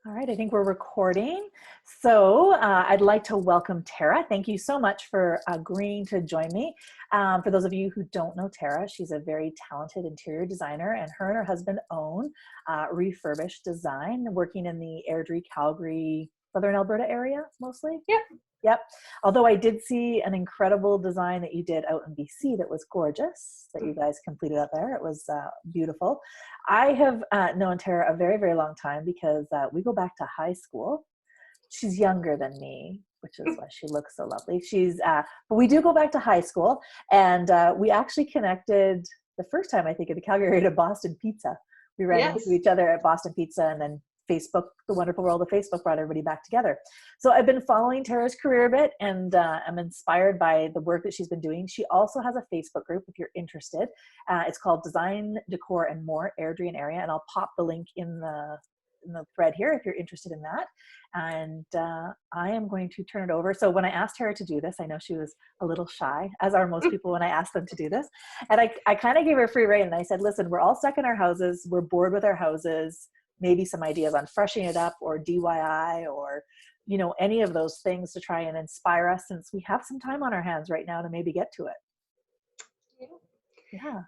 All right, I think we're recording. So I'd like to welcome Tara. Thank you so much for agreeing to join me. For those of you who don't know Tara, she's a very talented interior designer, and her husband own Refurbished Design, working in the Airdrie, Calgary, Southern Alberta area mostly. Yep. Yep. Although I did see an incredible design that you did out in BC that was gorgeous, that you guys completed out there. It was beautiful. I have known Tara a very, very long time because we go back to high school. She's younger than me, which is why she looks so lovely. But we do go back to high school, and we actually connected the first time, I think, in the Calgary area to Boston Pizza. We ran into Yes. each other at Boston Pizza, and then Facebook, the wonderful world of Facebook, brought everybody back together. So I've been following Tara's career a bit, and I'm inspired by the work that she's been doing. She also has a Facebook group if you're interested. It's called Design, Decor, and More, Airdrie and Area, and I'll pop the link in the thread here if you're interested in that. And I am going to turn it over. So when I asked Tara to do this, I know she was a little shy, as are most people when I ask them to do this. And I kind of gave her free rein, and I said, listen, we're all stuck in our houses. We're bored with our houses. Maybe some ideas on freshening it up or DIY or, you know, any of those things to try and inspire us, since we have some time on our hands right now to maybe get to it. Yeah.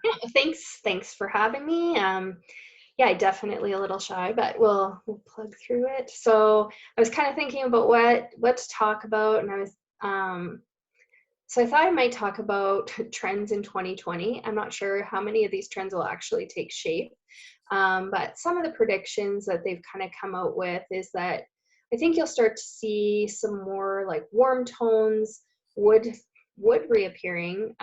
Thanks for having me. Yeah, definitely a little shy, but we'll plug through it. So I was kind of thinking about what to talk about, and I was so I thought I might talk about trends in 2020. I'm not sure how many of these trends will actually take shape, but some of the predictions that they've kind of come out with is that I think you'll start to see some more like warm tones, wood reappearing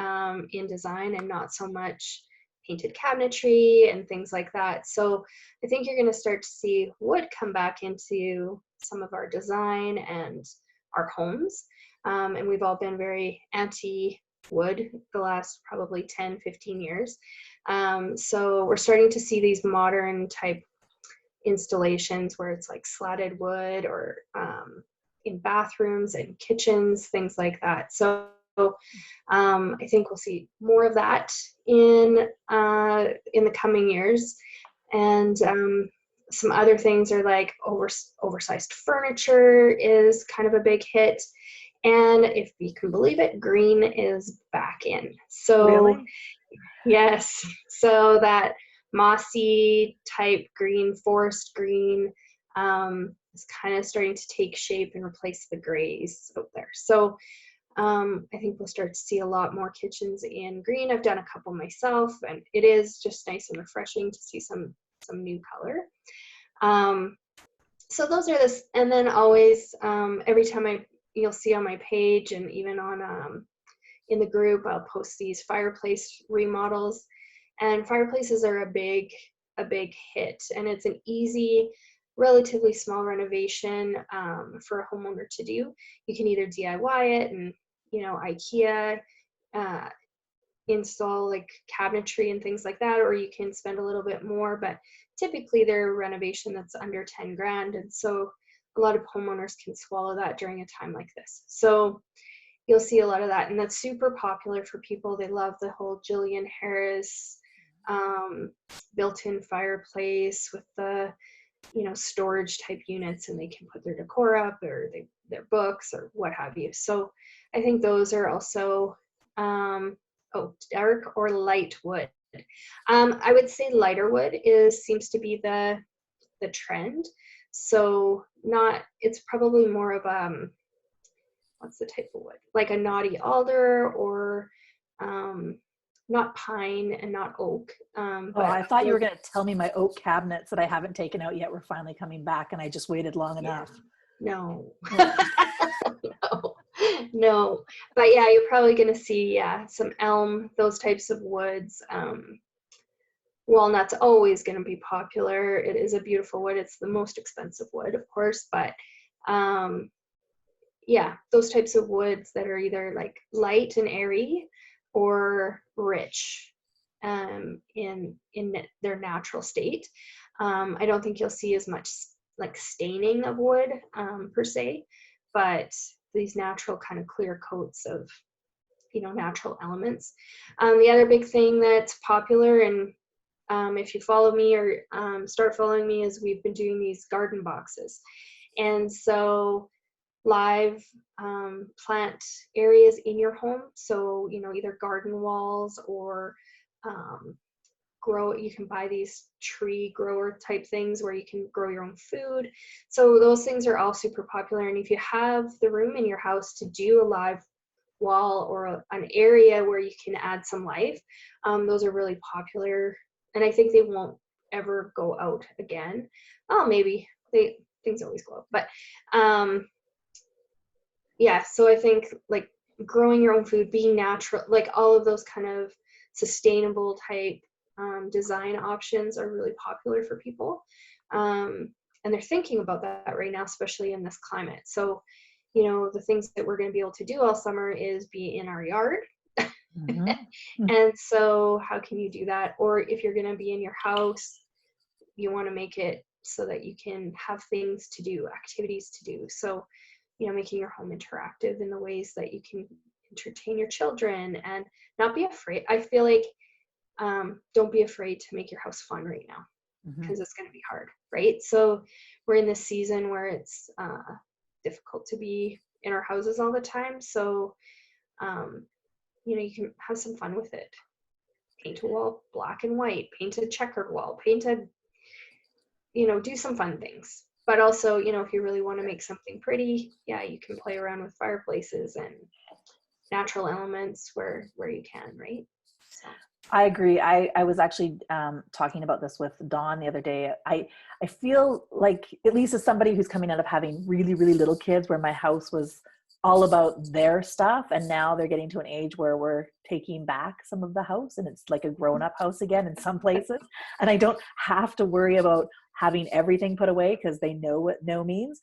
in design, and not so much painted cabinetry and things like that. So I think you're going to start to see wood come back into some of our design and our homes. And we've all been very anti-wood the last probably 10, 15 years. So we're starting to see these modern type installations where it's like slatted wood, or in bathrooms and kitchens, things like that. So I think we'll see more of that in the coming years. And some other things are like oversized furniture is kind of a big hit. And if you can believe it, green is back in. So Really? yes, so that mossy type green, forest green, is kind of starting to take shape and replace the grays out there. So I think we'll start to see a lot more kitchens in green. I've done a couple myself, and it is just nice and refreshing to see some new color. So those are this, and then always every time you'll see on my page, and even on in the group, I'll post these fireplace remodels, and fireplaces are a big hit, and it's an easy, relatively small renovation for a homeowner to do. You can either DIY it and, you know, IKEA install like cabinetry and things like that, or you can spend a little bit more, but typically they're a renovation that's under 10 grand, and so a lot of homeowners can swallow that during a time like this. So you'll see a lot of that, and that's super popular for people. They love the whole Jillian Harris built-in fireplace with the, you know, storage type units, and they can put their decor up, or their books, or what have you. So I think those are also dark or light wood. I would say lighter wood seems to be the trend. So it's probably more of what's the type of wood? Like a knotty alder, or not pine and not oak. Oh, I thought you were going to tell me my oak cabinets that I haven't taken out yet were finally coming back, and I just waited long enough. No. No. But yeah, you're probably going to see, some elm, those types of woods. Walnut's always going to be popular. It is a beautiful wood. It's the most expensive wood, of course, but yeah, those types of woods that are either like light and airy or rich in their natural state. I don't think you'll see as much like staining of wood per se, but these natural kind of clear coats of, you know, natural elements. The other big thing that's popular, and if you follow me or start following me, is we've been doing these garden boxes. And so live plant areas in your home. So, either garden walls or you can buy these tree grower type things where you can grow your own food. So those things are all super popular. And if you have the room in your house to do a live wall or an area where you can add some life, those are really popular. And I think they won't ever go out again. Oh, maybe things always go out, but yeah, so I think like growing your own food, being natural, like all of those kind of sustainable type design options are really popular for people. And they're thinking about that right now, especially in this climate. So, the things that we're going to be able to do all summer is be in our yard. Mm-hmm. And so how can you do that? Or if you're going to be in your house, you want to make it so that you can have things to do, activities to do. So, making your home interactive in the ways that you can entertain your children and not be afraid. I feel like don't be afraid to make your house fun right now, because it's going to be hard, right? So we're in this season where it's difficult to be in our houses all the time. So, you can have some fun with it. Paint a wall black and white, paint a checkered wall, do some fun things. But also, if you really want to make something pretty, yeah, you can play around with fireplaces and natural elements where you can, right? So. I agree. I was actually talking about this with Dawn the other day. I feel like, at least as somebody who's coming out of having really, really little kids, where my house was all about their stuff, and now they're getting to an age where we're taking back some of the house and it's like a grown-up house again in some places, and I don't have to worry about having everything put away because they know what no means.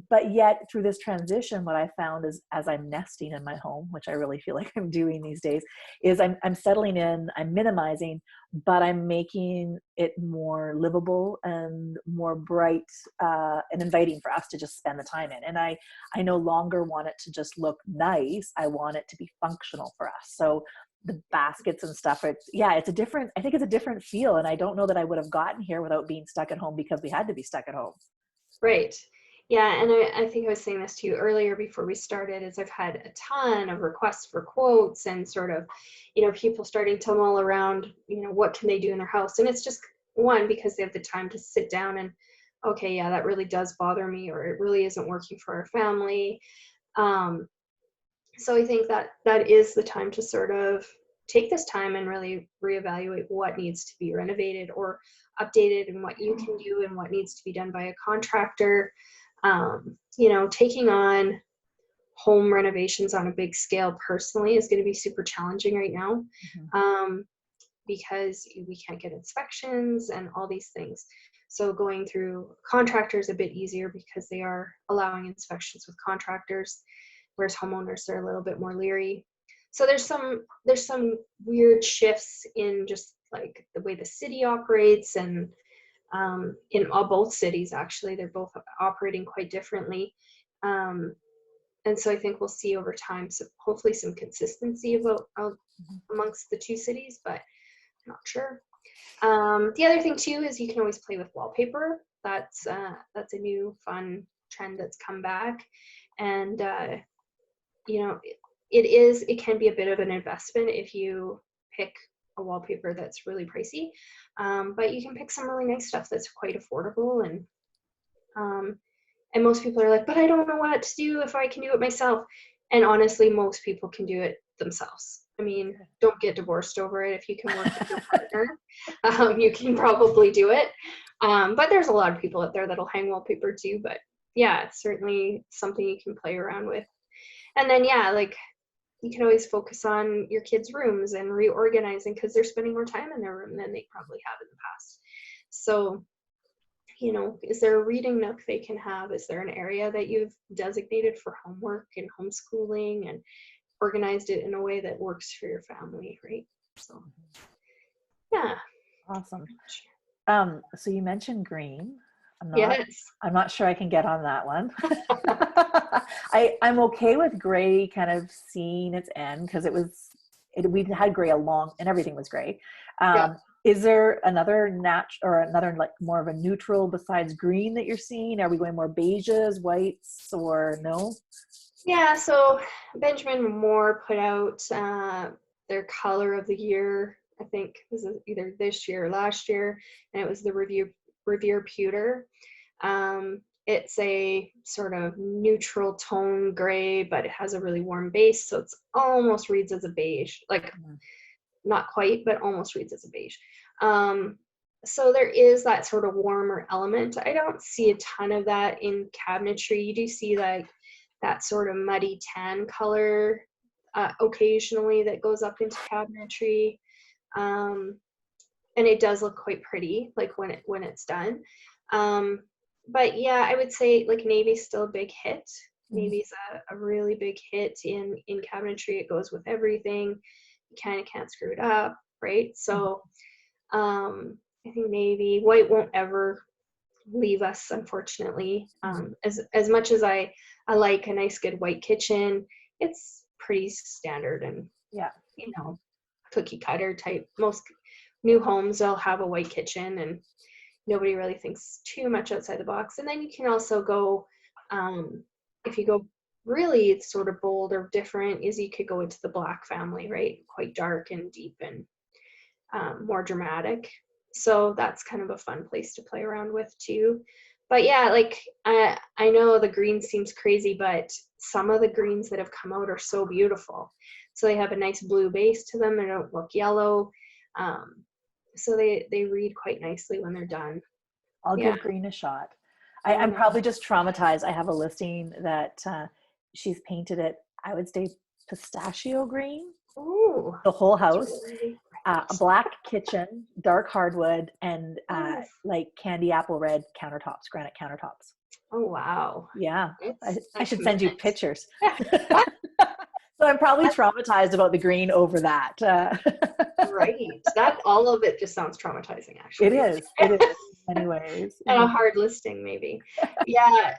But yet through this transition, what I found is, as I'm nesting in my home, which I really feel like I'm doing these days, is I'm settling in, I'm minimizing, but I'm making it more livable and more bright and inviting for us to just spend the time in. And I no longer want it to just look nice. I want it to be functional for us. So the baskets and stuff, I think it's a different feel. And I don't know that I would have gotten here without being stuck at home, because we had to be stuck at home. Right. Yeah, and I think I was saying this to you earlier before we started, is I've had a ton of requests for quotes and sort of, people starting to mull around, what can they do in their house? And it's just, one, because they have the time to sit down and, okay, yeah, that really does bother me, or it really isn't working for our family. So I think that is the time to sort of take this time and really reevaluate what needs to be renovated or updated, and what you can do and what needs to be done by a contractor. Taking on home renovations on a big scale personally is going to be super challenging right now, because we can't get inspections and all these things. So going through contractors a bit easier, because they are allowing inspections with contractors, whereas homeowners are a little bit more leery. So there's some weird shifts in just like the way the city operates, and in both cities, actually, they're both operating quite differently. And so I think we'll see over time, so hopefully some consistency amongst the two cities, but I'm not sure. The other thing too is you can always play with wallpaper. That's a new fun trend that's come back. And it can be a bit of an investment if you pick a wallpaper that's really pricey, but you can pick some really nice stuff that's quite affordable. And most people are like, but I don't know what to do if I can do it myself. And honestly, most people can do it themselves. I mean, don't get divorced over it. If you can work with your partner, you can probably do it. But there's a lot of people out there that'll hang wallpaper too. But yeah, it's certainly something you can play around with. And then, yeah, like, you can always focus on your kids' rooms and reorganizing, because they're spending more time in their room than they probably have in the past. So, is there a reading nook they can have? Is there an area that you've designated for homework and homeschooling and organized it in a way that works for your family, right? So, yeah. Awesome. So you mentioned green. Yes. I'm not sure I can get on that one. I'm okay with gray kind of seeing its end, because we'd had gray and everything was gray. Yeah. Is there another another like more of a neutral besides green that you're seeing? Are we going more beiges, whites, or no? Yeah, so Benjamin Moore put out their color of the year. I think it was either this year or last year, and it was the Revere Pewter. It's a sort of neutral tone gray, but it has a really warm base, so it's almost reads as a beige, like not quite, but almost reads as a beige. So there is that sort of warmer element. I don't see a ton of that in cabinetry. You do see like that sort of muddy tan color occasionally that goes up into cabinetry. And it does look quite pretty, like when it's done. But yeah, I would say like navy's still a big hit. Navy's a really big hit in cabinetry. It goes with everything. You kind of can't screw it up, right? So I think navy. White won't ever leave us, unfortunately. As much as I like a nice good white kitchen, it's pretty standard and Yeah. cookie cutter type. Most new homes they'll have a white kitchen and nobody really thinks too much outside the box. And then you can also go, if you go really sort of bold or different, is you could go into the black family, right? Quite dark and deep and more dramatic. So that's kind of a fun place to play around with too. But yeah, like I know the green seems crazy, but some of the greens that have come out are so beautiful. So they have a nice blue base to them. They don't look yellow. So they read quite nicely when they're done. I'll Yeah. give green a shot. I'm probably just traumatized. I have a listing that she's painted it, I would say pistachio green. Ooh, The whole house. really A black kitchen, dark hardwood, and nice. like candy apple red countertops, granite countertops. Oh wow. Yeah, That's I a should send you commitment. pictures. Yeah. So I'm probably traumatized about the green over that. Right. That all of it just sounds traumatizing, It actually. is. It is in many ways. And a hard listing, maybe. Yeah.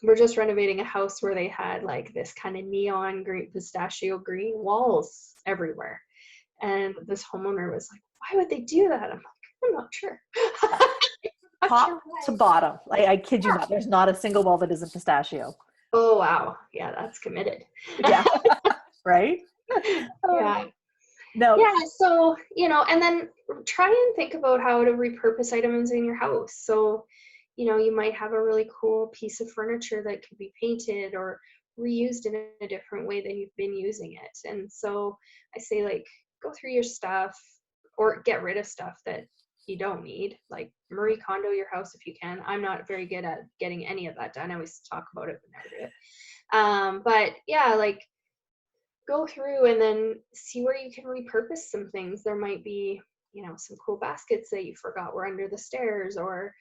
We're just renovating a house where they had like this kind of neon green, pistachio green walls everywhere. And this homeowner was like, why would they do that? I'm like, I'm not sure. I'm not Top sure to why. bottom. I kid you not. There's not a single wall that isn't pistachio. Oh, wow. Yeah, that's committed. Yeah. Right? Yeah. No. Yeah, so, and then try and think about how to repurpose items in your house. So, you might have a really cool piece of furniture that could be painted or reused in a different way than you've been using it. And so I say, like, go through your stuff or get rid of stuff that you don't need. Like, Marie Kondo your house if you can. I'm not very good at getting any of that done. I always talk about it, but never do it. But yeah, like, go through and then see where you can repurpose some things. There might be, some cool baskets that you forgot were under the stairs, or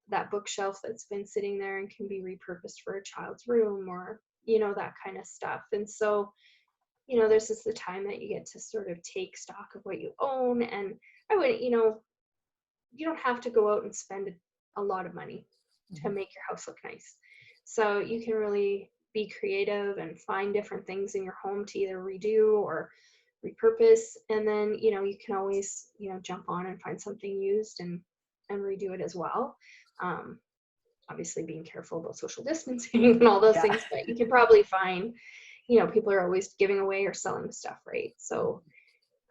that bookshelf that's been sitting there and can be repurposed for a child's room, or, that kind of stuff. And so, this is the time that you get to sort of take stock of what you own. And I would, you don't have to go out and spend a lot of money to make your house look nice. So you can really be creative and find different things in your home to either redo or repurpose. And then, you can always, jump on and find something used and redo it as well. Obviously being careful about social distancing and all those things, but you can probably find, people are always giving away or selling stuff, right? So,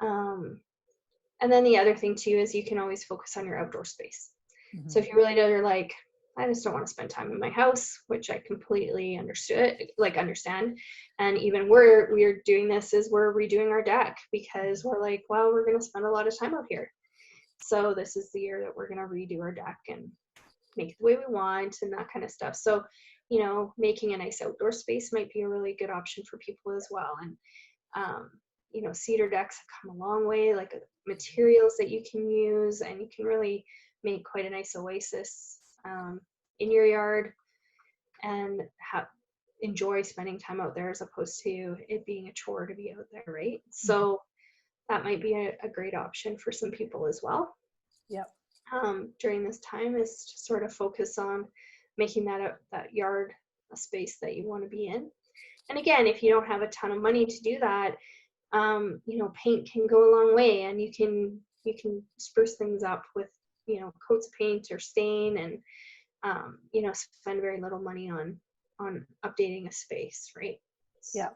and then the other thing too is you can always focus on your outdoor space. So if you really are like, I just don't want to spend time in my house, which I completely understand. And even we're doing this is we're redoing our deck because we're like, well, we're going to spend a lot of time out here. So this is the year that we're going to redo our deck and make it the way we want and that kind of stuff. So, making a nice outdoor space might be a really good option for people as well. And, cedar decks have come a long way, like materials that you can use, and you can really make quite a nice oasis in your yard and enjoy spending time out there as opposed to it being a chore to be out there, right? So that might be a great option for some people as well. Yep. During this time is to sort of focus on making that yard a space that you want to be in. And again, if you don't have a ton of money to do that, paint can go a long way, and you can you can spruce things up with, you know, coats of paint or stain, and you know, spend very little money on updating a space, right? Yeah.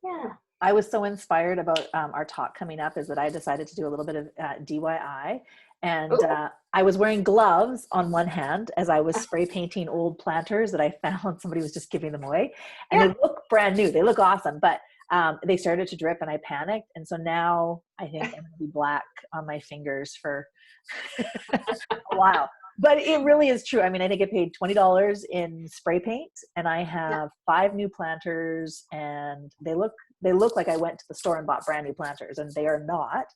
Yeah. I was so inspired about our talk coming up is that I decided to do a little bit of DIY, and I was wearing gloves on one hand as I was spray painting old planters that I found somebody was just giving them away, and they look brand new. They look awesome, but they started to drip and I panicked. And so now I think I'm going to be black on my fingers for a while. But it really is true. I mean, I think I paid $20 in spray paint, and I have 5 new planters, and they look like I went to the store and bought brand new planters, and they are not.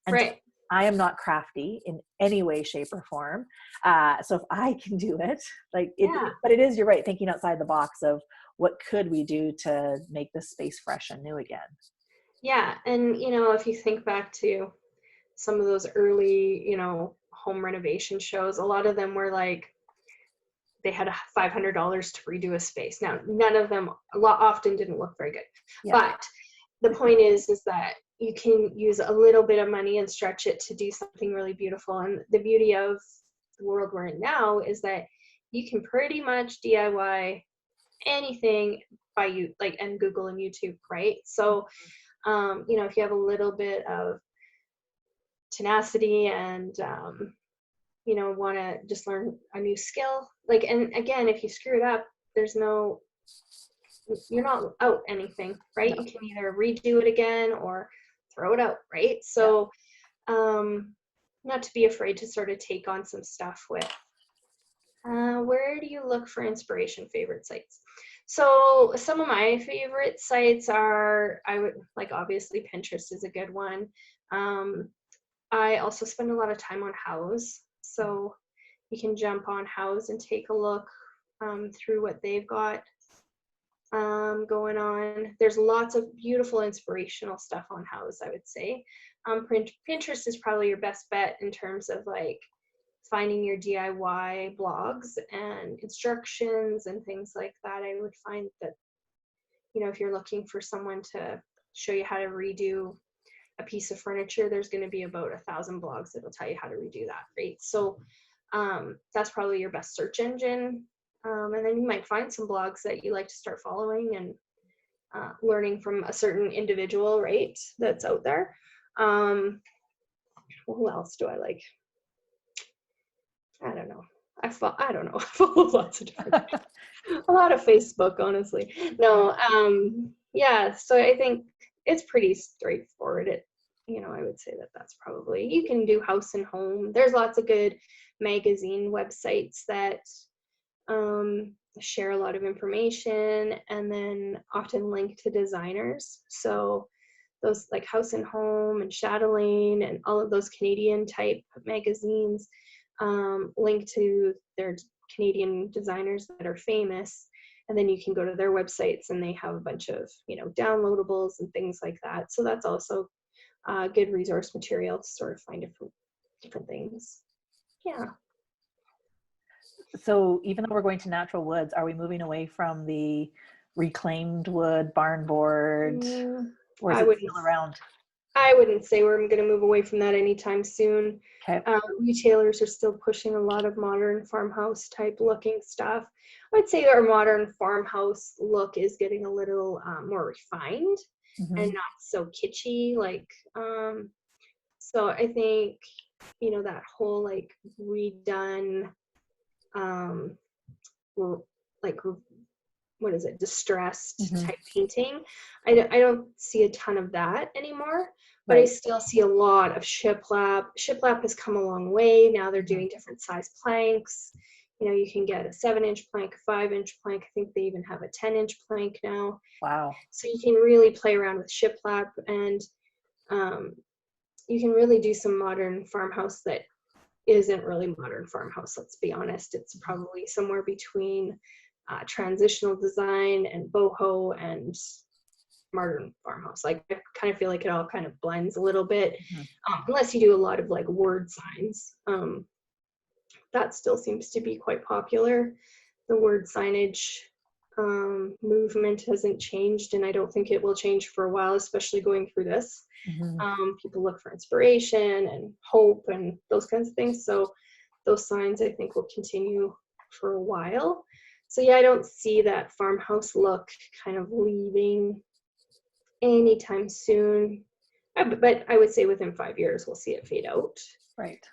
And Right. I am not crafty in any way, shape, or form. So if I can do it, like it, but it is, you're right, thinking outside the box of what could we do to make this space fresh and new again. Yeah. And, you know, if you think back to some of those early, you know, home renovation shows, a lot of them were like, they had $500 to redo a space. Now, none of them, often didn't look very good. Yeah. But the point is that you can use a little bit of money and stretch it to do something really beautiful. And the beauty of the world we're in now is that you can pretty much DIY anything by you, like, and Google and YouTube, right? So, you know, if you have a little bit of tenacity and, you know, want to just learn a new skill, like, and again, if you screw it up, you're not out anything, right? You can either redo it again or throw it out, right? So, not to be afraid to sort of take on some stuff with, where do you look for inspiration, favorite sites? So some of my favorite sites are, I would like, obviously Pinterest is a good one. I also spend a lot of time on House. So you can jump on House and take a look through what they've got going on. There's lots of beautiful inspirational stuff on House, I would say. Pinterest is probably your best bet in terms of like finding your DIY blogs and instructions and things like that. I would find that, you know, if you're looking for someone to show you how to redo a piece of furniture, there's going to be about 1,000 blogs that will tell you how to redo that, right? So that's probably your best search engine. And then you might find some blogs that you like to start following and learning from a certain individual, right, that's out there. Who else do I like? I don't know. I don't know. I follow lots of different, a lot of Facebook, honestly. No, yeah. So I think it's pretty straightforward. You know, I would say that that's probably, you can do House and Home. There's lots of good magazine websites that share a lot of information and then often link to designers. So those like House and Home and Chatelaine and all of those Canadian type magazines link to their Canadian designers that are famous, and then you can go to their websites and they have a bunch of, you know, downloadables and things like that. So that's also good resource material to sort of find different things. Yeah. So even though we're going to natural woods, are we moving away from the reclaimed wood, barn board, or is it still around? I wouldn't say we're going to move away from that anytime soon. Okay. Retailers are still pushing a lot of modern farmhouse type looking stuff. I would say our modern farmhouse look is getting a little more refined and not so kitschy. Like, so I think, you know, that whole like redone, like, what is it, distressed type painting. I don't see a ton of that anymore, but I still see a lot of shiplap. Shiplap has come a long way. Now they're doing different size planks. You know, you can get a 7-inch plank, a 5-inch plank. I think they even have a 10-inch plank now. Wow. So you can really play around with shiplap, and you can really do some modern farmhouse that isn't really modern farmhouse. Let's be honest. It's probably somewhere between transitional design and boho and modern farmhouse. Like, I kind of feel like it all kind of blends a little bit, unless you do a lot of like word signs. That still seems to be quite popular, the word signage. movement hasn't changed, and I don't think it will change for a while, especially going through this. Mhm. People look for inspiration and hope and those kinds of things. So those signs I think will continue for a while. So yeah, I don't see that farmhouse look kind of leaving anytime soon. But I would say within 5 years we'll see it fade out. Right.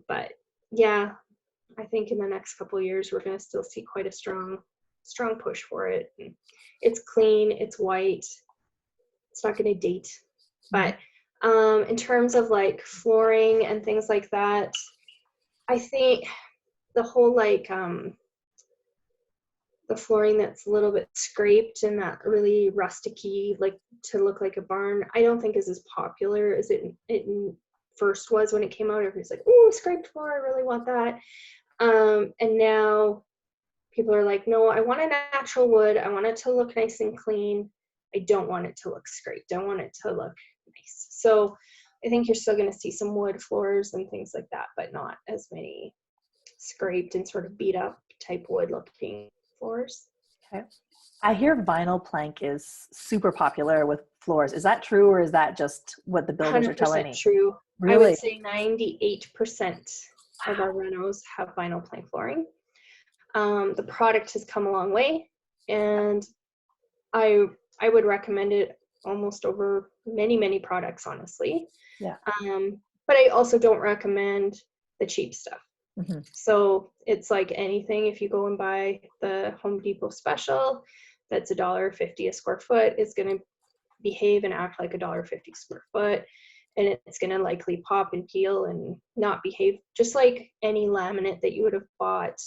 But yeah, I think in the next couple of years we're going to still see quite a strong push for it. And it's clean, it's white, it's not going to date. But in terms of like flooring and things like that, I think the whole like the flooring that's a little bit scraped and that really rusticy, like to look like a barn, I don't think is as popular as it first was when it came out. Everybody's like, "Oh, scraped floor, I really want that." And now people are like, "No, I want a natural wood. I want it to look nice and clean. I don't want it to look scraped. I want it to look nice." So I think you're still going to see some wood floors and things like that, but not as many scraped and sort of beat up type wood looking floors. Okay. I hear vinyl plank is super popular with floors. Is that true, or is that just what the builders are telling 100% me? true. I Really? would say 98% of our renos have vinyl plank flooring. The product has come a long way, and I would recommend it almost over many products, honestly. Yeah. But I also don't recommend the cheap stuff. Mm-hmm. So it's like anything. If you go and buy the Home Depot special, that's $1.50 a square foot, it's going to behave and act like $1.50 square foot, and it's going to likely pop and peel and not behave just like any laminate that you would have bought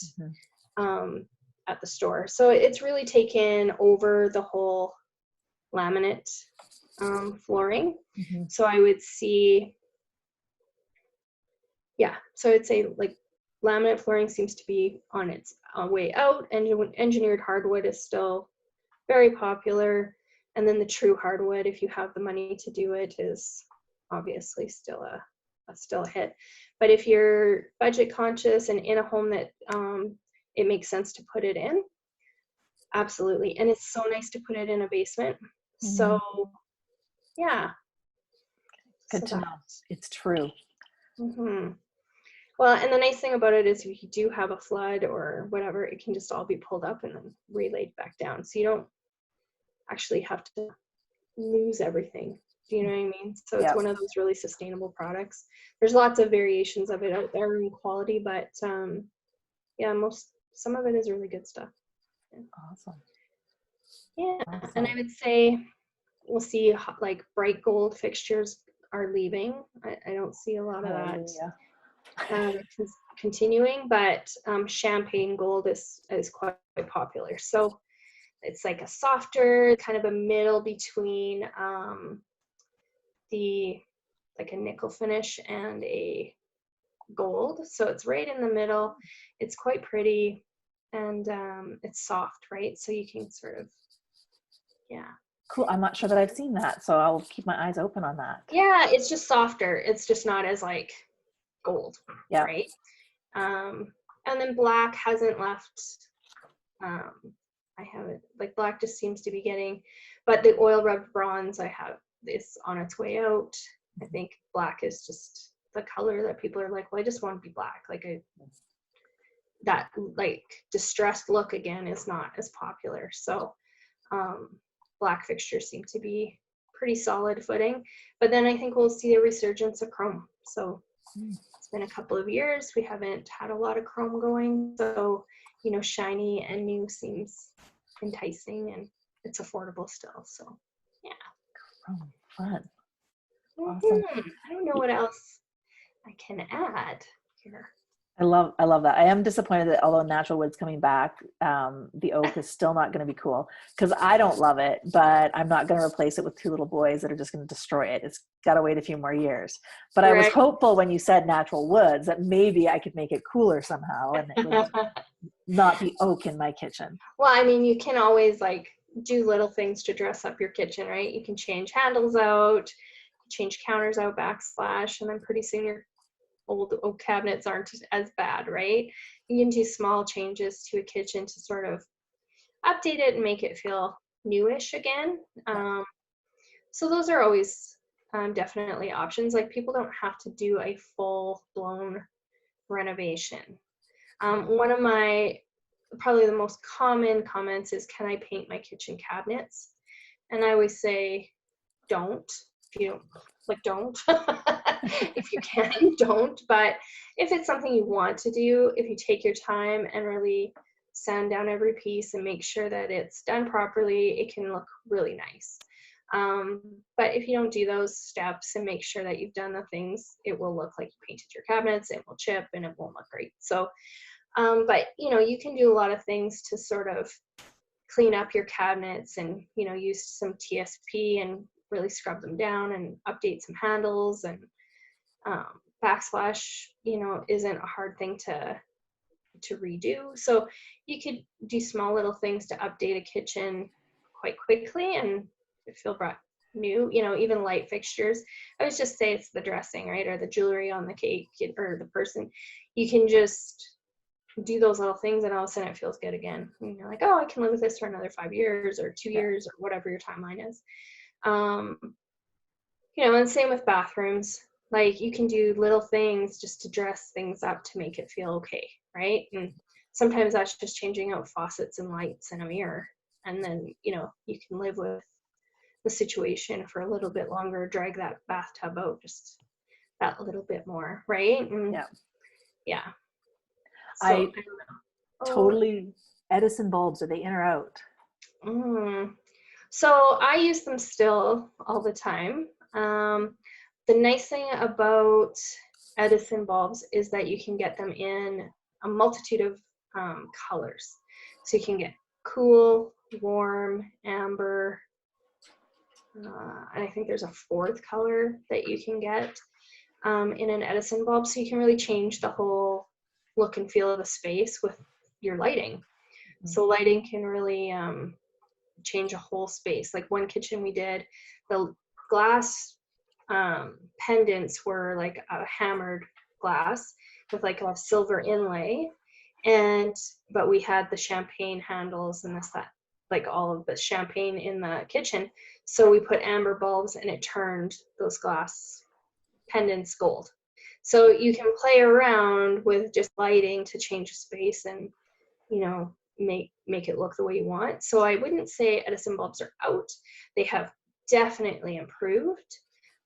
at the store. So it's really taken over the whole laminate flooring. Mm-hmm. So I would see, so I'd say like laminate flooring seems to be on its way out, and engineered hardwood is still very popular. And then the true hardwood, if you have the money to do it, is obviously still a hit. But if you're budget conscious and in a home that it makes sense to put it in, absolutely. And it's so nice to put it in a basement. Mm-hmm. So yeah. Good to know. It's true. Mm-hmm. Well, and the nice thing about it is if you do have a flood or whatever, it can just all be pulled up and then relayed back down. So you don't actually have to lose everything. Do you know what I mean? So it's one of those really sustainable products. There's lots of variations of it out there in quality, but some of it is really good stuff. Yeah. Awesome. Yeah, and I would say we'll see like bright gold fixtures are leaving. I don't see a lot of that continuing, but champagne gold is quite popular. So it's like a softer, kind of a middle between like a nickel finish and a gold. So it's right in the middle. It's quite pretty, and it's soft, right? So you can sort of, Cool. I'm not sure that I've seen that, so I'll keep my eyes open on that. Yeah, it's just softer. It's just not as like gold, right? And then black hasn't left. I haven't, like black just seems to be getting, but the oil rubbed bronze I have is on its way out. I think black is just the color that people are like, well, I just want to be black. Like that like distressed look again is not as popular. So black fixtures seem to be pretty solid footing, but then I think we'll see a resurgence of chrome. So it's been a couple of years. We haven't had a lot of chrome going. So, shiny and new seems enticing, and it's affordable still. So, yeah. Chrome, fun. Awesome. I don't know what else I can add here. I love that. I am disappointed that although natural wood's coming back, the oak is still not going to be cool, because I don't love it, but I'm not going to replace it with two little boys that are just going to destroy it. It's got to wait a few more years. But I was hopeful when you said natural woods that maybe I could make it cooler somehow and it would not be oak in my kitchen. Well, I mean, you can always like do little things to dress up your kitchen, right? You can change handles out, change counters out, backsplash, and then pretty soon your old oak cabinets aren't as bad, right? You can do small changes to a kitchen to sort of update it and make it feel newish again. So those are always definitely options. Like, people don't have to do a full-blown renovation. One of my probably the most common comments is, can I paint my kitchen cabinets? And I always say, don't. If you don't. If you can, don't. But if it's something you want to do, if you take your time and really sand down every piece and make sure that it's done properly, it can look really nice. But if you don't do those steps and make sure that you've done the things, it will look like you painted your cabinets, it will chip, and it won't look great. So, but you can do a lot of things to sort of clean up your cabinets and, use some TSP and really scrub them down and update some handles, and backsplash, isn't a hard thing to redo. So you could do small little things to update a kitchen quite quickly and feel brand new. Even light fixtures. I always just say it's the dressing, right? Or the jewelry on the cake, or the person. You can just do those little things and all of a sudden it feels good again. And you're like, oh, I can live with this for another 5 years or 2 years or whatever your timeline is. And same with bathrooms. Like, you can do little things just to dress things up to make it feel okay, right? And sometimes that's just changing out faucets and lights and a mirror. And then, you can live with the situation for a little bit longer, drag that bathtub out just that little bit more, right? And yeah. So, I totally, Edison bulbs, are they in or out? So I use them still all the time. The nice thing about Edison bulbs is that you can get them in a multitude of colors. So you can get cool, warm, amber, and I think there's a fourth color that you can get in an Edison bulb. So you can really change the whole look and feel of the space with your lighting. So lighting can really change a whole space. Like, one kitchen we did, the glass pendants were like a hammered glass with like a silver inlay, but we had the champagne handles and that, like all of the champagne in the kitchen. So we put amber bulbs and it turned those glass pendants gold. So you can play around with just lighting to change the space and, make it look the way you want. So I wouldn't say Edison bulbs are out. They have definitely improved.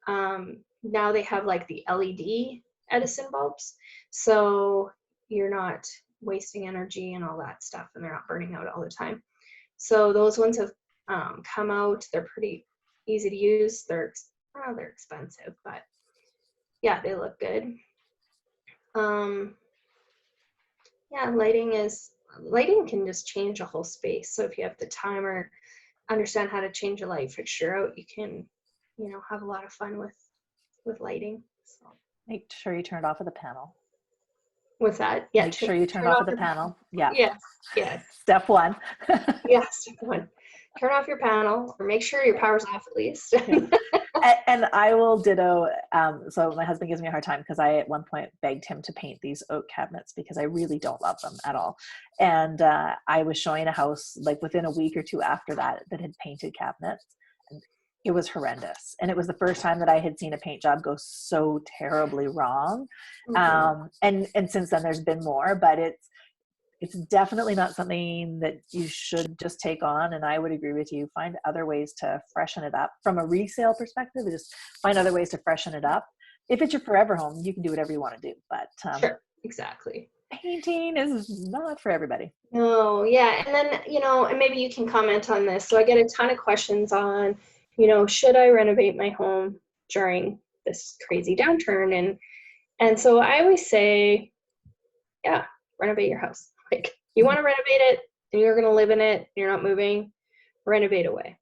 Now they have like the LED Edison bulbs. So you're not wasting energy and all that stuff, and they're not burning out all the time. So those ones have come out. They're pretty easy to use. They're expensive, but yeah, they look good. Lighting can just change a whole space. So if you have the time or understand how to change a light fixture out, you can, have a lot of fun with lighting. So make sure you turn it off with a panel. What's that? Yeah. Make sure you turn off with the panel. Yeah. Yes. Step one. Step one. Turn off your panel, or make sure your power's off at least. And I will ditto. So my husband gives me a hard time because I at one point begged him to paint these oak cabinets because I really don't love them at all. And I was showing a house like within a week or two after that had painted cabinets. And it was horrendous. And it was the first time that I had seen a paint job go so terribly wrong. And since then there's been more, but it's definitely not something that you should just take on. And I would agree with you. Find other ways to freshen it up. From a resale perspective, just find other ways to freshen it up. If it's your forever home, you can do whatever you want to do. But sure, exactly. Painting is not for everybody. No, yeah. And then, and maybe you can comment on this. So I get a ton of questions on, should I renovate my home during this crazy downturn? And so I always say, yeah, renovate your house. Like, you want to renovate it and you're going to live in it, and you're not moving, renovate away.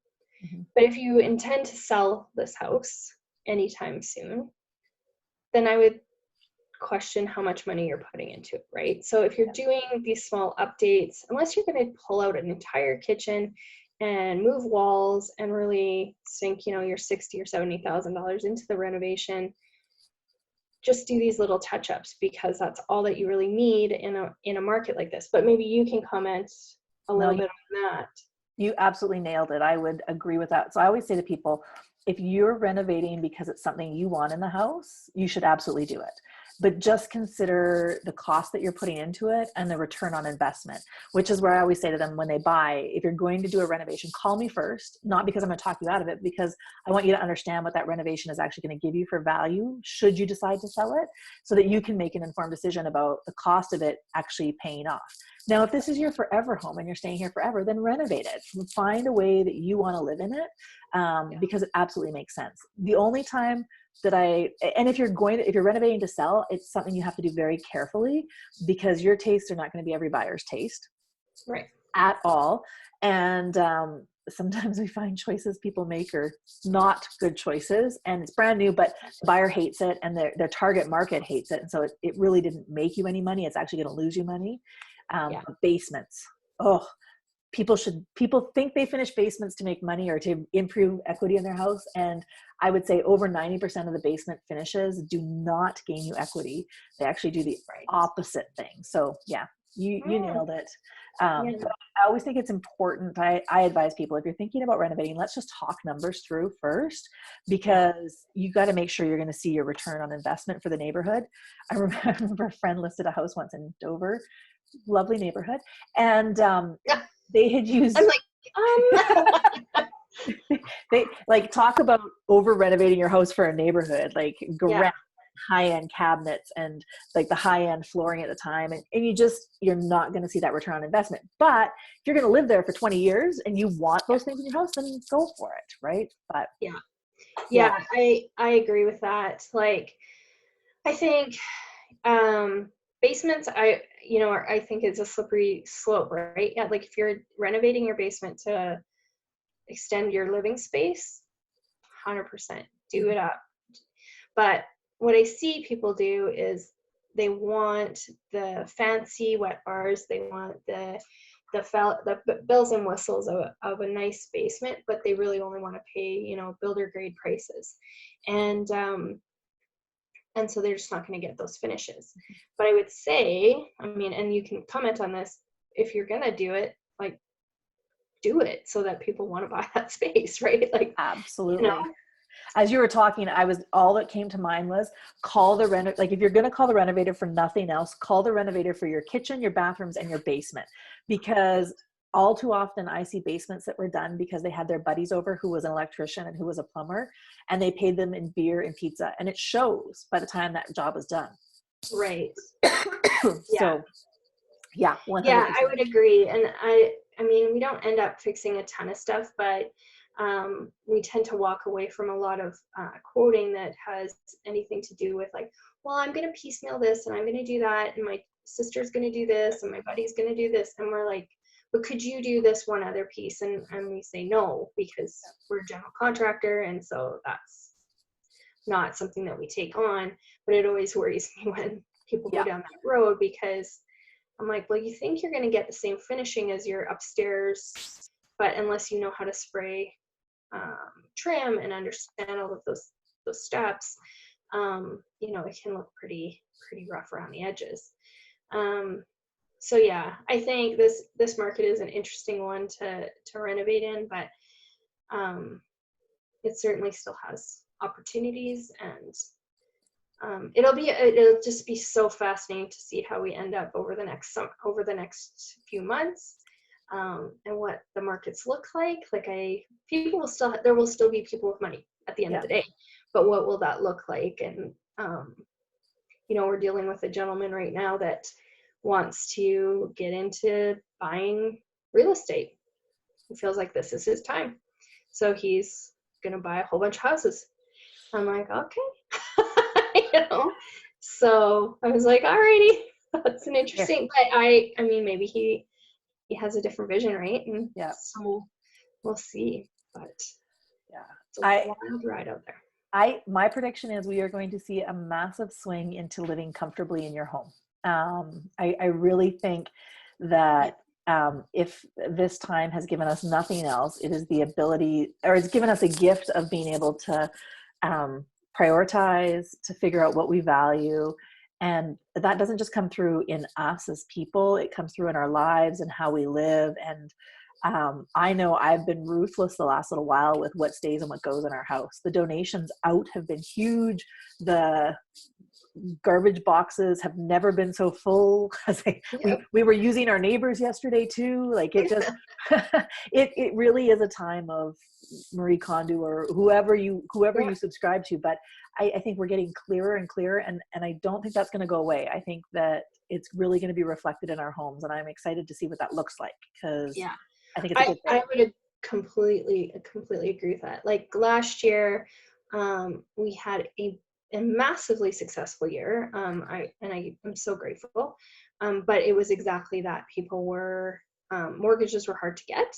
But if you intend to sell this house anytime soon, then I would question how much money you're putting into it, right? So if you're doing these small updates, unless you're going to pull out an entire kitchen and move walls and really sink, your $60,000 or $70,000 into the renovation, just do these little touch-ups because that's all that you really need in a market like this. But maybe you can comment a No, little bit on that. you absolutely nailed it. I would agree with that. So I always say to people, if you're renovating because it's something you want in the house, you should absolutely do it. But just consider the cost that you're putting into it and the return on investment, which is where I always say to them when they buy, if you're going to do a renovation, call me first, not because I'm going to talk you out of it, because I want you to understand what that renovation is actually going to give you for value should you decide to sell it, so that you can make an informed decision about the cost of it actually paying off. Now, if this is your forever home and you're staying here forever, then renovate it. Find a way that you want to live in it, because it absolutely makes sense. The only time that and if you're renovating to sell, it's something you have to do very carefully, because your tastes are not going to be every buyer's taste, Right. at all. And sometimes we find choices people make are not good choices, and it's brand new, but the buyer hates it and their target market hates it. And so it really didn't make you any money. It's actually going to lose you money. Basements. Oh, people think they finish basements to make money or to improve equity in their house. And I would say over 90% of the basement finishes do not gain you equity. They actually do the opposite thing. So yeah, you nailed it. But I always think it's important. I advise people, if you're thinking about renovating, let's just talk numbers through first, because you got to make sure you're going to see your return on investment for the neighborhood. I remember a friend listed a house once in Dover, lovely neighborhood, and they had used, I'm like, they like talk about over renovating your house for a neighborhood, like high-end cabinets and like the high-end flooring at the time, and you're not going to see that return on investment. But if you're going to live there for 20 years and you want those things in your house, then go for it, right? But I agree with that. Like, I think basements, I think it's a slippery slope, right? Yeah, like if you're renovating your basement to extend your living space, 100% do it up. But what I see people do is they want the fancy wet bars, they want the bells and whistles of a nice basement, but they really only want to pay, builder grade prices. And so they're just not going to get those finishes. But I would say, and you can comment on this, if you're going to do it, like, do it so that people want to buy that space, right? Like, absolutely. As you were talking, all that came to mind was like if you're going to call the renovator for nothing else, call the renovator for your kitchen, your bathrooms, and your basement. Because all too often I see basements that were done because they had their buddies over who was an electrician and who was a plumber, and they paid them in beer and pizza, and it shows by the time that job was done. Right. So yeah, 100%. Yeah, I would agree. And I mean, we don't end up fixing a ton of stuff, but we tend to walk away from a lot of quoting that has anything to do with like, well, I'm going to piecemeal this and I'm going to do that, and my sister's going to do this and my buddy's going to do this, and we're like, but could you do this one other piece? And we say no, because we're a general contractor, and so that's not something that we take on. But it always worries me when people go down that road, because I'm like, well, you think you're going to get the same finishing as your upstairs, but unless you know how to spray trim and understand all of those steps, it can look pretty rough around the edges. So yeah, I think this market is an interesting one to renovate in, but it certainly still has opportunities, and it'll just be so fascinating to see how we end up over the next few months, and what the markets look like. Like, there will still be people with money at the end of the day, but what will that look like? And we're dealing with a gentleman right now that wants to get into buying real estate. He feels like this is his time, so he's gonna buy a whole bunch of houses. I'm like, okay. So I was like, alrighty, that's an interesting, but I mean, maybe he has a different vision, right? And so we'll see. But it's a wild ride out there. My prediction is we are going to see a massive swing into living comfortably in your home. I really think that if this time has given us nothing else, it is the ability, or it's given us a gift of being able to prioritize, to figure out what we value, And that doesn't just come through in us as people, it comes through in our lives and how we live. And I know I've been ruthless the last little while with what stays and what goes in our house. The donations out have been huge. The garbage boxes have never been so full. We were using our neighbors yesterday too. Like it just, it really is a time of Marie Kondo or whoever you subscribe to. But I think we're getting clearer and clearer, and I don't think that's going to go away. I think that it's really going to be reflected in our homes, and I'm excited to see what that looks like, because I think it's a good thing. I would completely agree with that. Like last year, we had a massively successful year. I'm so grateful. But it was exactly that. People were, mortgages were hard to get.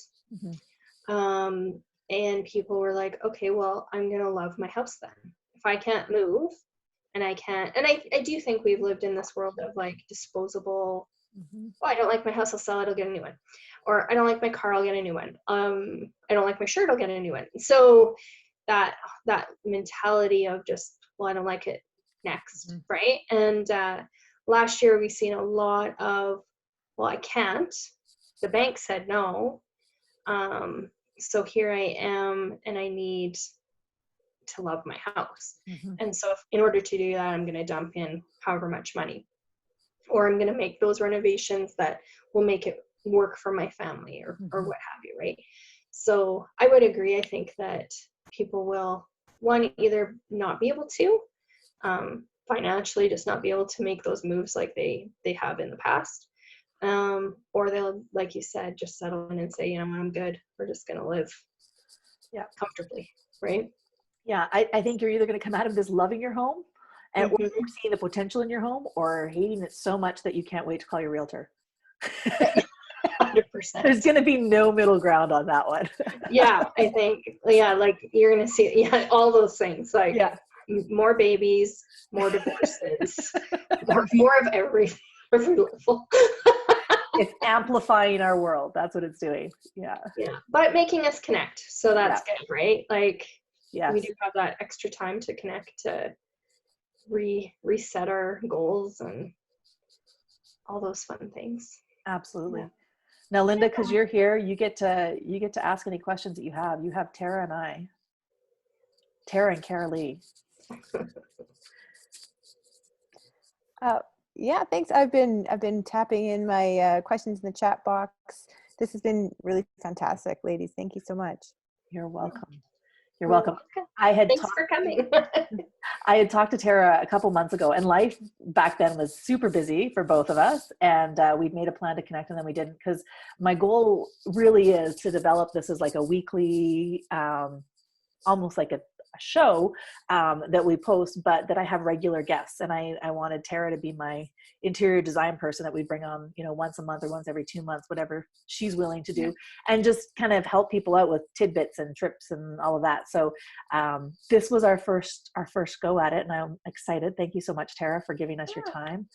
Mm-hmm. And people were like, okay, well, I'm going to love my house then. If I can't move and I can't, and I do think we've lived in this world of like disposable, Mm-hmm. oh, I don't like my house, I'll sell it, I'll get a new one. Or I don't like my car, I'll get a new one. I don't like my shirt, I'll get a new one. So that mentality of just, well, I don't like it, next, Mm-hmm. right? And last year we've seen a lot of, well, I can't. The bank said no. So here I am, and I need to love my house. Mm-hmm. And so in order to do that, I'm going to dump in however much money, or I'm going to make those renovations that will make it work for my family, or what have you, right? So I would agree. I think that people will, one, either not be able to, financially just not be able to make those moves like they have in the past, or they'll, like you said, just settle in and say, you know, I'm good. We're just going to live comfortably, right? Yeah, I think you're either going to come out of this loving your home and or Mm-hmm. seeing the potential in your home, or hating it so much that you can't wait to call your realtor. 100%. There's going to be no middle ground on that one. Yeah, I think, like you're going to see, all those things, like more babies, more divorces, more of every level. It's amplifying our world. That's what it's doing. Yeah. But making us connect. So that's good, right? Like, we do have that extra time to connect, to reset our goals and all those fun things. Absolutely. Now, Linda, because you're here, you get to ask any questions that you have. You have Tara and I. Tara and Cara Lee. Yeah, thanks. I've been tapping in my questions in the chat box. This has been really fantastic, ladies. Thank you so much. You're welcome. You're welcome. Thanks for coming. I had talked to Tara a couple months ago, and life back then was super busy for both of us. And we'd made a plan to connect, and then we didn't, because my goal really is to develop this as like a weekly, almost like a show that we post, but that I have regular guests. And I wanted Tara to be my interior design person that we bring on, once a month or once every 2 months, whatever she's willing to do, and just kind of help people out with tidbits and trips and all of that. So this was our first go at it, and I'm excited. Thank you so much, Tara, for giving us your time.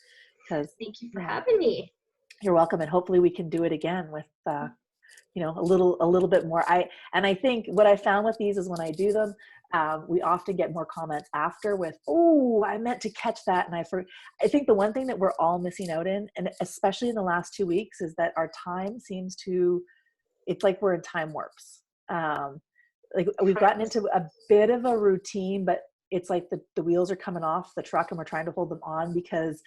Thank you for having me. You're welcome. And hopefully we can do it again with a little bit more. I think what I found with these is when I do them, we often get more comments after with, oh, I meant to catch that. And I think the one thing that we're all missing out in, and especially in the last 2 weeks, is that our time seems to, it's like we're in time warps. Like we've gotten into a bit of a routine, but it's like the wheels are coming off the truck and we're trying to hold them on, because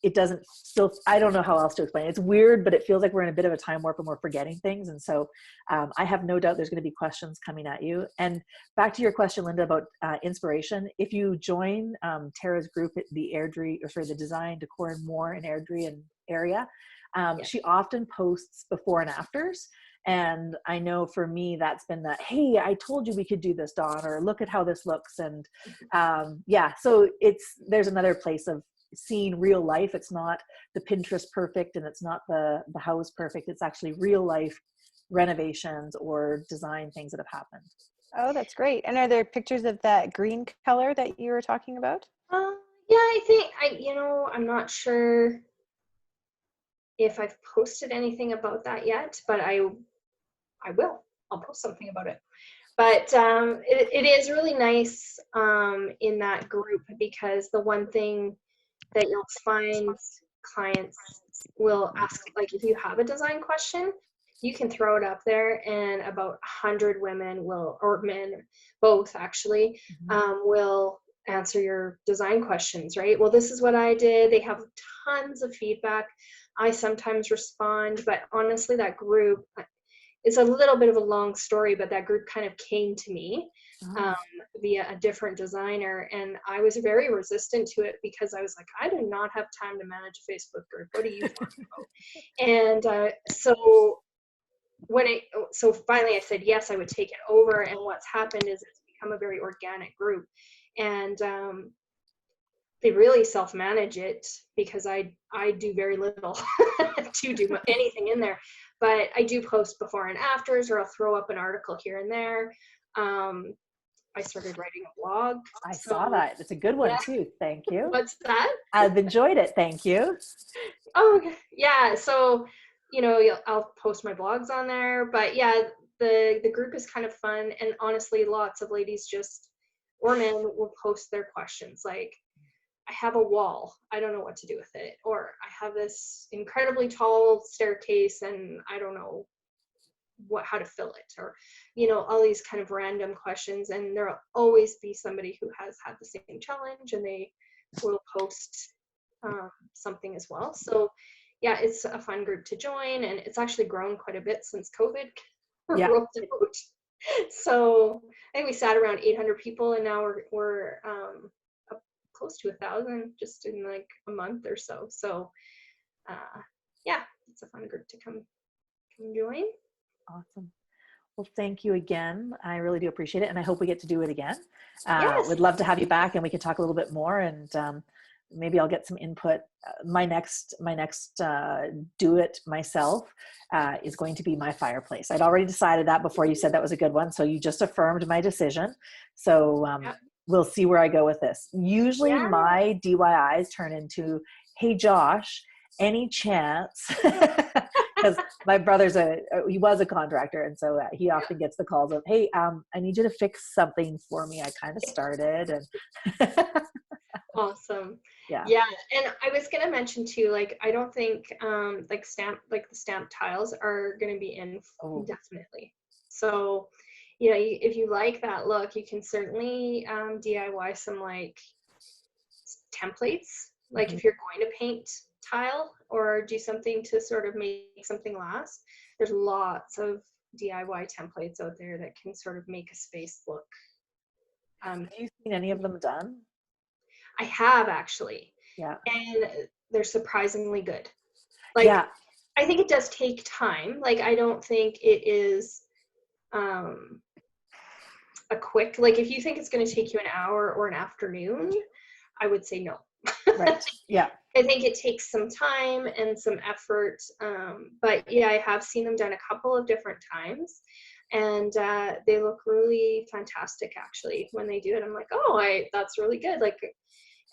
it doesn't still, I don't know how else to explain it. It's weird, but it feels like we're in a bit of a time warp and we're forgetting things. And so I have no doubt there's going to be questions coming at you. And back to your question, Linda, about inspiration. If you join Tara's group at the Airdrie, or the Design, Decor and More in Airdrie and area, she often posts before and afters. And I know for me, that's been that, hey, I told you we could do this, Dawn, or look at how this looks. And so there's another place of seeing real life. It's not the Pinterest perfect, and it's not the house perfect. It's actually real life renovations or design things that have happened. Oh, that's great. And are there pictures of that green color that you were talking about? Yeah, I think I'm not sure if I've posted anything about that yet, but I will. I'll post something about it. But it is really nice in that group, because the one thing that you'll find clients will ask, like if you have a design question, you can throw it up there and about 100 women will, or men, both actually, will answer your design questions, right? Well, this is what I did. They have tons of feedback. I sometimes respond, but honestly, that group, it's a little bit of a long story, but that group kind of came to me via a different designer, and I was very resistant to it because I was like, I do not have time to manage a Facebook group. What are you talking about? And so finally I said yes, I would take it over, and what's happened is it's become a very organic group, and they really self-manage it because I do very little to do anything in there, but I do post before and afters, or I'll throw up an article here and there. I started writing a blog. I saw that. It's a good one too. Thank you. What's that? I've enjoyed it. Thank you. Oh, okay. Yeah. So, I'll post my blogs on there, but yeah, the group is kind of fun, and honestly, lots of ladies or men will post their questions like, I have a wall, I don't know what to do with it, or I have this incredibly tall staircase and I don't know how to fill it, or all these kind of random questions, and there'll always be somebody who has had the same challenge and they will post something as well. So yeah, it's a fun group to join, and it's actually grown quite a bit since COVID rolled out. So I think we sat around 800 people, and now we're up close to 1,000 just in like a month or so. So yeah, it's a fun group to come join. Awesome. Well, thank you again. I really do appreciate it, and I hope we get to do it again. Yes. We'd love to have you back, and we can talk a little bit more, and maybe I'll get some input. My next do it myself is going to be my fireplace. I'd already decided that before you said that was a good one, so you just affirmed my decision. So we'll see where I go with this. Usually my DIYs turn into, hey Josh, any chance? Because my brother's he was a contractor, and so he often gets the calls of, hey, I need you to fix something for me. I kind of started, and awesome. Yeah. And I was gonna mention too, like I don't think the stamp tiles are gonna be in indefinitely. So if you like that look, you can certainly DIY some like templates, like if you're going to paint tile or do something to sort of make something last, there's lots of DIY templates out there that can sort of make a space look. Have you seen any of them done? I have actually. Yeah. And they're surprisingly good. Like, I think it does take time. Like, I don't think it is a quick, like if you think it's going to take you an hour or an afternoon, I would say no. Right. Yeah. I think it takes some time and some effort. But yeah, I have seen them done a couple of different times, and they look really fantastic actually when they do it. I'm like, oh, that's really good. Like,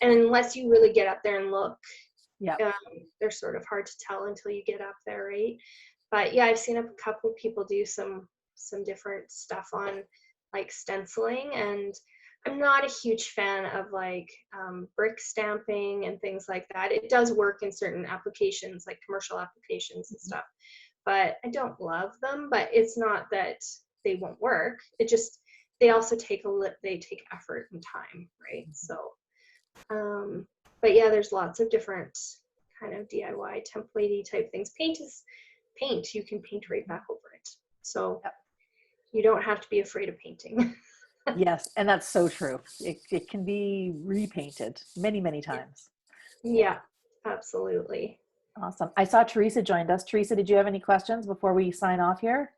and unless you really get up there and look, they're sort of hard to tell until you get up there, right? But yeah, I've seen a couple of people do some different stuff on like stenciling, and I'm not a huge fan of like brick stamping and things like that. It does work in certain applications, like commercial applications and stuff, but I don't love them. But it's not that they won't work. It just, they also take effort and time, right? So, but yeah, there's lots of different kind of DIY templatey type things. Paint, you can paint right back over it. So you don't have to be afraid of painting. Yes, and that's so true. It can be repainted many, many times. Yeah, absolutely. Awesome. I saw Teresa joined us. Teresa, did you have any questions before we sign off here?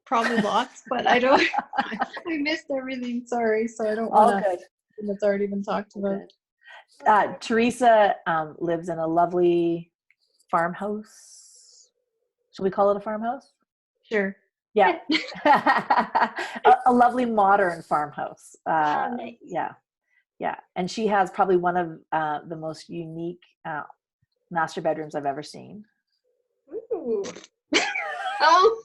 Probably lots, but I don't. I missed everything. Sorry, so I don't want to. It's already been talked about. Teresa lives in a lovely farmhouse. Should we call it a farmhouse? Sure. Yeah. a lovely modern farmhouse. Nice. Yeah. And she has probably one of the most unique master bedrooms I've ever seen. Ooh. Oh.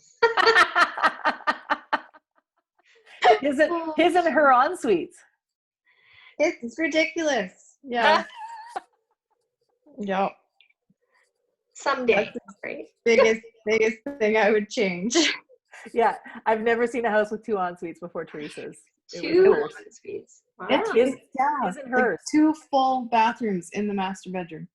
His and her en suites. It's ridiculous. Yeah. Yep. Someday, That's the right? biggest thing I would change. Yeah, I've never seen a house with 2 en suites before Teresa's. It was Two hers. suites. Wow. His Yeah. and Like hers. 2 full bathrooms in the master bedroom.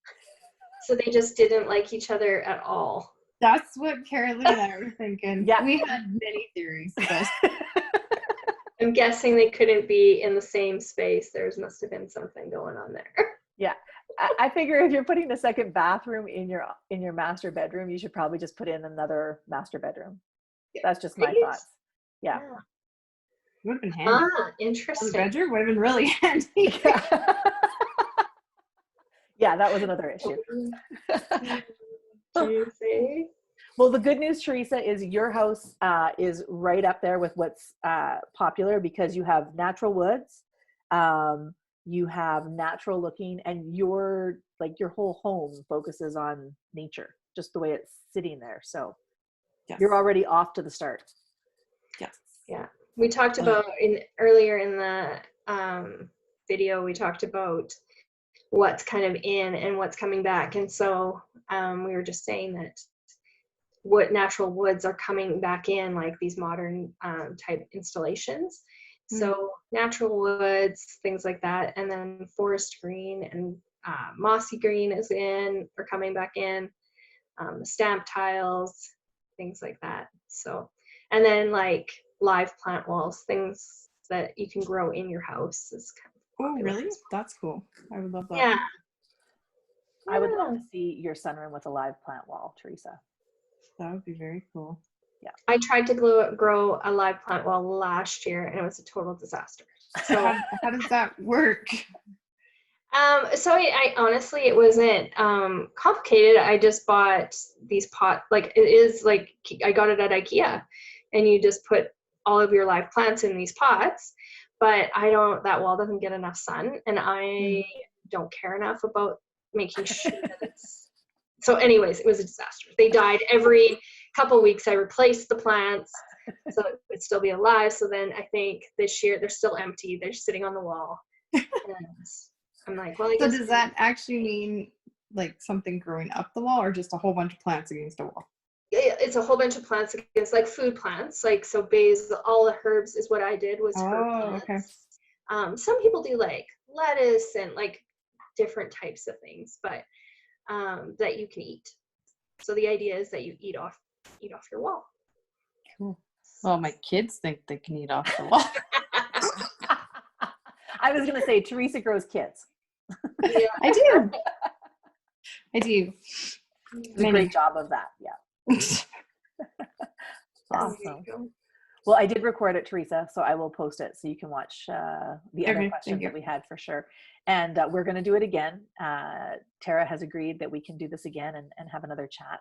So they just didn't like each other at all. That's what Carolee and I were thinking. Yeah. We had many theories, but I'm guessing they couldn't be in the same space. There must have been something going on there. Yeah, I figure if you're putting a second bathroom in your master bedroom, you should probably just put in another master bedroom. That's just my Right? thoughts. Yeah. it would have been handy. Ah, The interesting. bedroom would have been really handy. Yeah, that was another issue. Juicy. Well, the good news, Teresa, is your house is right up there with what's popular because you have natural woods, you have natural looking, and your whole home focuses on nature, just the way it's sitting there. So Yes. you're already off to the start. Yes. Yeah. We talked about earlier in the video, we talked about what's kind of in and what's coming back. And so we were just saying that what natural woods are coming back in, like these modern type installations. So natural woods, things like that. And then forest green and mossy green is in, or coming back in, stamp tiles, things like that. So, and then like live plant walls, things that you can grow in your house is kind of Oh, popular really? as That's cool. I would love that. well. Yeah. I would love to see your sunroom with a live plant wall, Teresa. That would be very cool. I tried to grow a live plant wall last year and it was a total disaster. So How does that work? so I honestly, it wasn't complicated. I just bought these like it is like, I got it at IKEA, and you just put all of your live plants in these pots, but that wall doesn't get enough sun, and I don't care enough about making sure that it's, so anyways, it was a disaster. They died every couple weeks. I replaced the plants so it would still be alive. So then I think this year they're still empty. They're sitting on the wall. And I'm like, well, I So guess. does that actually mean like something growing up the wall, or just a whole bunch of plants against a wall? It's a whole bunch of plants against, like food plants, like so basil, all the herbs is what I did was herb plants. Okay. Some people do like lettuce and like different types of things, but that you can eat. So the idea is that you eat off your wall. Cool. Well, my kids think they can eat off the wall. I was going to say Teresa grows kids. Yeah. I do. I do. Does a great job of that. Yeah. Awesome. Well, I did record it, Teresa, so I will post it so you can watch the other questions that we had for sure. And we're going to do it again. Tara has agreed that we can do this again and have another chat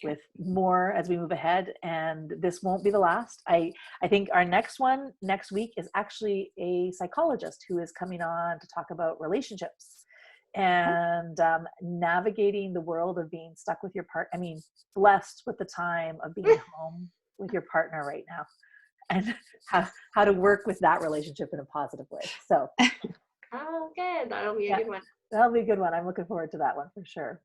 with more as we move ahead. And this won't be the last. I think our next one next week is actually a psychologist who is coming on to talk about relationships and navigating the world of being stuck with your partner. I mean, blessed with the time of being home with your partner right now, and how to work with that relationship in a positive way. So Oh, good. That'll be a good one. That'll be a good one. I'm looking forward to that one for sure.